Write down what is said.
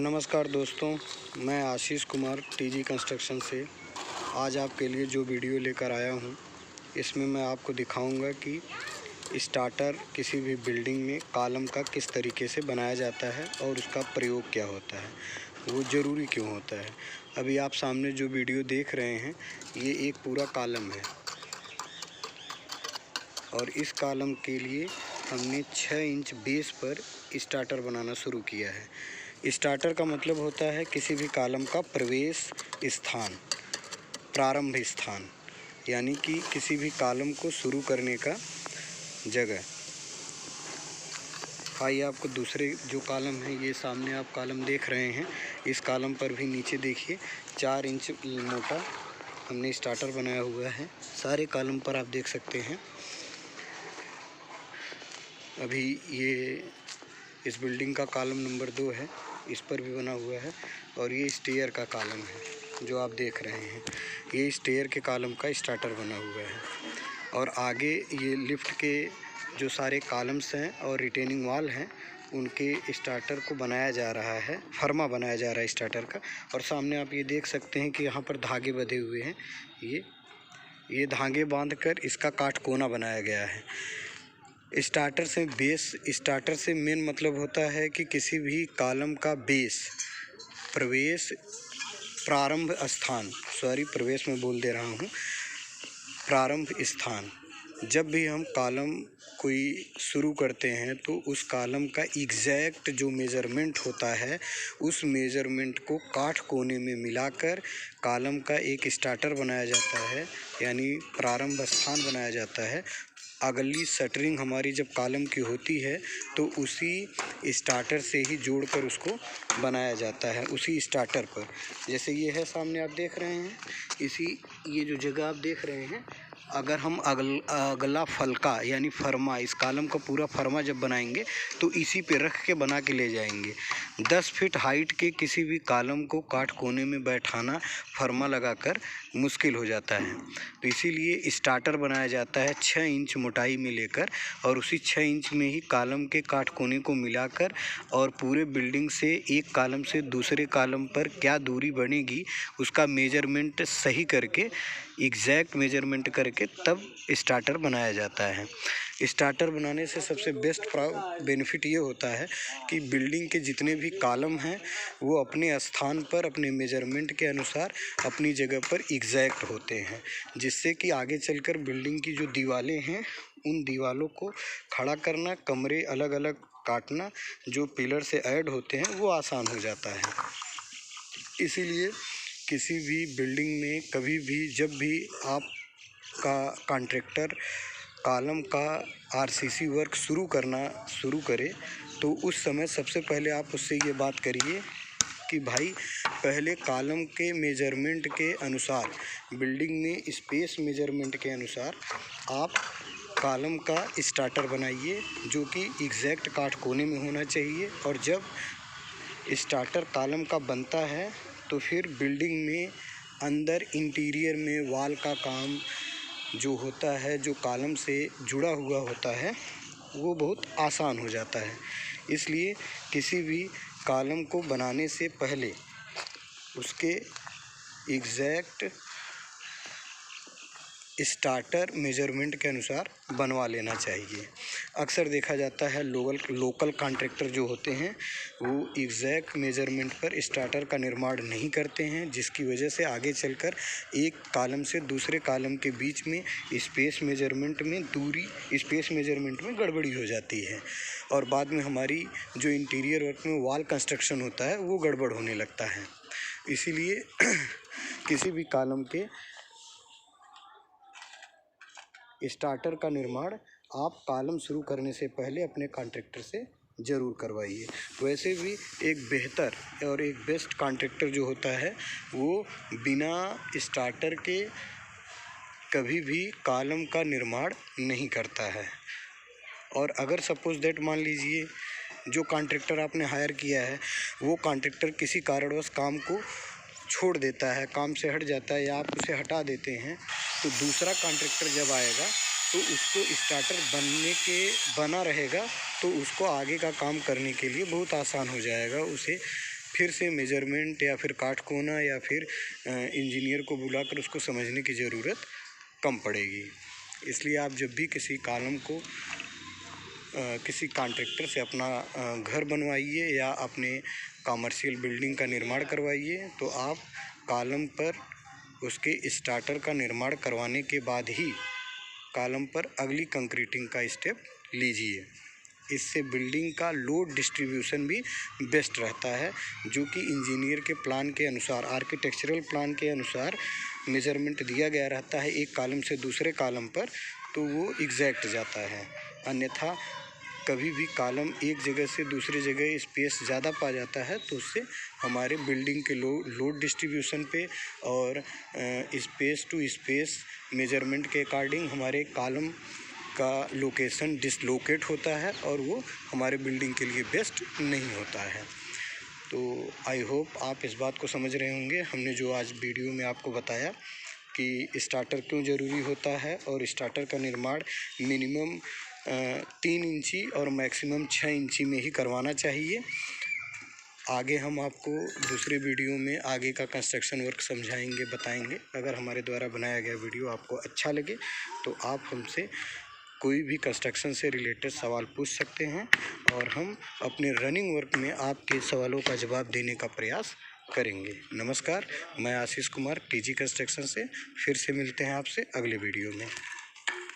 नमस्कार दोस्तों, मैं आशीष कुमार टीजी कंस्ट्रक्शन से आज आपके लिए जो वीडियो लेकर आया हूं, इसमें मैं आपको दिखाऊंगा कि स्टार्टर किसी भी बिल्डिंग में कॉलम का किस तरीके से बनाया जाता है और उसका प्रयोग क्या होता है, वो ज़रूरी क्यों होता है। अभी आप सामने जो वीडियो देख रहे हैं, ये एक पूरा कॉलम है और इस कॉलम के लिए हमने 6 इंच बेस पर स्टार्टर बनाना शुरू किया है। स्टार्टर का मतलब होता है किसी भी कॉलम का प्रवेश स्थान, प्रारंभ स्थान, यानी कि किसी भी कॉलम को शुरू करने का जगह। आइए आपको दूसरे जो कॉलम है, ये सामने आप कॉलम देख रहे हैं, इस कॉलम पर भी नीचे देखिए 4 इंच मोटा हमने स्टार्टर बनाया हुआ है। सारे कॉलम पर आप देख सकते हैं। अभी ये इस बिल्डिंग का कॉलम नंबर 2 है, इस पर भी बना हुआ है। और ये स्टेयर का कॉलम है जो आप देख रहे हैं, ये स्टेयर के कॉलम का स्टार्टर बना हुआ है। और आगे ये लिफ्ट के जो सारे कॉलम्स हैं और रिटेनिंग वॉल हैं, उनके स्टार्टर को बनाया जा रहा है, फर्मा बनाया जा रहा है स्टार्टर का। और सामने आप ये देख सकते हैं कि यहाँ पर धागे बंधे हुए हैं। ये धागे बांधकर इसका काटकोना बनाया गया है। स्टार्टर से मेन मतलब होता है कि किसी भी कॉलम का बेस, प्रारंभ स्थान। जब भी हम कॉलम कोई शुरू करते हैं तो उस कॉलम का एग्जैक्ट जो मेज़रमेंट होता है, उस मेज़रमेंट को काट कोने में मिलाकर कॉलम का एक स्टार्टर बनाया जाता है, यानी प्रारंभ स्थान बनाया जाता है। अगली शटरिंग हमारी जब कॉलम की होती है तो उसी स्टार्टर से ही जोड़कर उसको बनाया जाता है, उसी स्टार्टर पर। जैसे ये है सामने आप देख रहे हैं, ये जो जगह आप देख रहे हैं, अगर हम अगला फलका यानी फर्मा, इस कॉलम का पूरा फर्मा जब बनाएंगे तो इसी पे रख के बना के ले जाएंगे। 10 फीट हाइट के किसी भी कॉलम को काट कोने में बैठाना फर्मा लगाकर मुश्किल हो जाता है। तो इसीलिए स्टार्टर बनाया जाता है 6 इंच मोटाई में लेकर, और उसी 6 इंच में ही कॉलम के काट कोने को मिलाकर और पूरे बिल्डिंग से एक कॉलम से दूसरे कॉलम पर क्या दूरी बनेगी उसका मेजरमेंट सही करके, एग्जैक्ट मेजरमेंट करके तब स्टार्टर बनाया जाता है। स्टार्टर बनाने से सबसे बेस्ट बेनिफिट ये होता है कि बिल्डिंग के जितने भी कॉलम हैं वो अपने स्थान पर, अपने मेजरमेंट के अनुसार अपनी जगह पर एग्जैक्ट होते हैं, जिससे कि आगे चलकर बिल्डिंग की जो दीवारें हैं, उन दीवारों को खड़ा करना, कमरे अलग अलग काटना, जो पिलर से ऐड होते हैं, वो आसान हो जाता है। इसीलिए किसी भी बिल्डिंग में कभी भी, जब भी आपका कॉन्ट्रैक्टर कॉलम का आरसीसी वर्क शुरू करे तो उस समय सबसे पहले आप उससे ये बात करिए कि भाई पहले कॉलम के मेजरमेंट के अनुसार, बिल्डिंग में स्पेस मेजरमेंट के अनुसार आप कॉलम का स्टार्टर बनाइए, जो कि एग्जैक्ट काट कोने में होना चाहिए। और जब स्टार्टर कॉलम का बनता है तो फिर बिल्डिंग में अंदर इंटीरियर में वॉल का काम जो होता है, जो कॉलम से जुड़ा हुआ होता है, वो बहुत आसान हो जाता है। इसलिए किसी भी कॉलम को बनाने से पहले उसके एग्जैक्ट स्टार्टर मेजरमेंट के अनुसार बनवा लेना चाहिए। अक्सर देखा जाता है लोकल कॉन्ट्रैक्टर जो होते हैं वो एग्जैक्ट मेजरमेंट पर स्टार्टर का निर्माण नहीं करते हैं, जिसकी वजह से आगे चलकर एक कॉलम से दूसरे कॉलम के बीच में स्पेस मेजरमेंट में गड़बड़ी हो जाती है, और बाद में हमारी जो इंटीरियर वर्क में वॉल कंस्ट्रक्शन होता है वो गड़बड़ होने लगता है। इसीलिए किसी भी कॉलम के स्टार्टर का निर्माण आप कॉलम शुरू करने से पहले अपने कॉन्ट्रैक्टर से ज़रूर करवाइए। वैसे भी एक बेहतर और एक बेस्ट कॉन्ट्रैक्टर जो होता है वो बिना स्टार्टर के कभी भी कॉलम का निर्माण नहीं करता है। और अगर सपोज दैट मान लीजिए जो कॉन्ट्रैक्टर आपने हायर किया है वो कॉन्ट्रैक्टर किसी कारणवश काम को छोड़ देता है, काम से हट जाता है, या आप उसे हटा देते हैं, तो दूसरा कॉन्ट्रैक्टर जब आएगा तो उसको स्टार्टर बना रहेगा, तो उसको आगे का काम करने के लिए बहुत आसान हो जाएगा। उसे फिर से मेजरमेंट या फिर काटकोना या फिर इंजीनियर को बुलाकर उसको समझने की ज़रूरत कम पड़ेगी। इसलिए आप जब भी किसी कॉलम को किसी कॉन्ट्रैक्टर से अपना घर बनवाइए या अपने कमर्शियल बिल्डिंग का निर्माण करवाइए, तो आप कॉलम पर उसके स्टार्टर का निर्माण करवाने के बाद ही कॉलम पर अगली कंक्रीटिंग का स्टेप लीजिए। इससे बिल्डिंग का लोड डिस्ट्रीब्यूशन भी बेस्ट रहता है, जो कि इंजीनियर के प्लान के अनुसार, आर्किटेक्चरल प्लान के अनुसार मेज़रमेंट दिया गया रहता है एक कॉलम से दूसरे कॉलम पर, तो वो एग्जैक्ट जाता है। अन्यथा कभी भी कॉलम एक जगह से दूसरी जगह स्पेस ज़्यादा पा जाता है, तो उससे हमारे बिल्डिंग के लोड डिस्ट्रीब्यूशन पे और स्पेस टू स्पेस मेजरमेंट के अकॉर्डिंग हमारे कॉलम का लोकेशन डिसलोकेट होता है और वो हमारे बिल्डिंग के लिए बेस्ट नहीं होता है। तो आई होप आप इस बात को समझ रहे होंगे। हमने जो आज वीडियो में आपको बताया कि स्टार्टर क्यों ज़रूरी होता है और स्टार्टर का निर्माण मिनिमम 3 इंची और मैक्सिमम 6 इंची में ही करवाना चाहिए। आगे हम आपको दूसरे वीडियो में आगे का कंस्ट्रक्शन वर्क समझाएंगे, बताएंगे। अगर हमारे द्वारा बनाया गया वीडियो आपको अच्छा लगे तो आप हमसे कोई भी कंस्ट्रक्शन से रिलेटेड सवाल पूछ सकते हैं और हम अपने रनिंग वर्क में आपके सवालों का जवाब देने का प्रयास करेंगे। नमस्कार, मैं आशीष कुमार, टीजी कंस्ट्रक्शन से। फिर से मिलते हैं आपसे अगले वीडियो में।